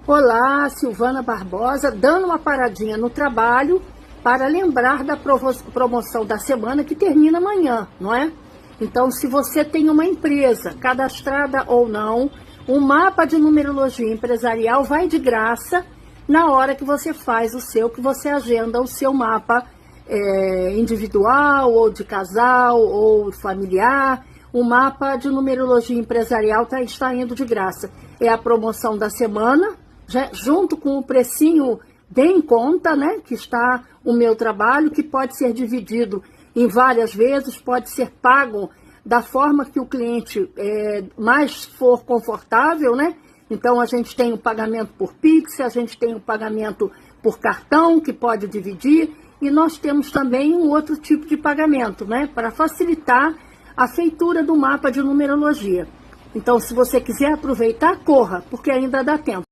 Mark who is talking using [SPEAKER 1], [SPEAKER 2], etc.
[SPEAKER 1] Olá, Silvana Barbosa, dando uma paradinha no trabalho para lembrar da promoção da semana que termina amanhã, não é? Então, se você tem uma empresa, cadastrada ou não, o mapa de numerologia empresarial vai de graça na hora que você faz que você agenda o seu mapa individual, ou de casal, ou familiar. O mapa de numerologia empresarial está indo de graça. É a promoção da semana, junto com o precinho bem em conta, né, que está o meu trabalho, que pode ser dividido em várias vezes, pode ser pago da forma que o cliente mais for confortável, né? Então a gente tem o pagamento por Pix, a gente tem o pagamento por cartão, que pode dividir, e nós temos também um outro tipo de pagamento, né, para facilitar a feitura do mapa de numerologia. Então, se você quiser aproveitar, corra, porque ainda dá tempo.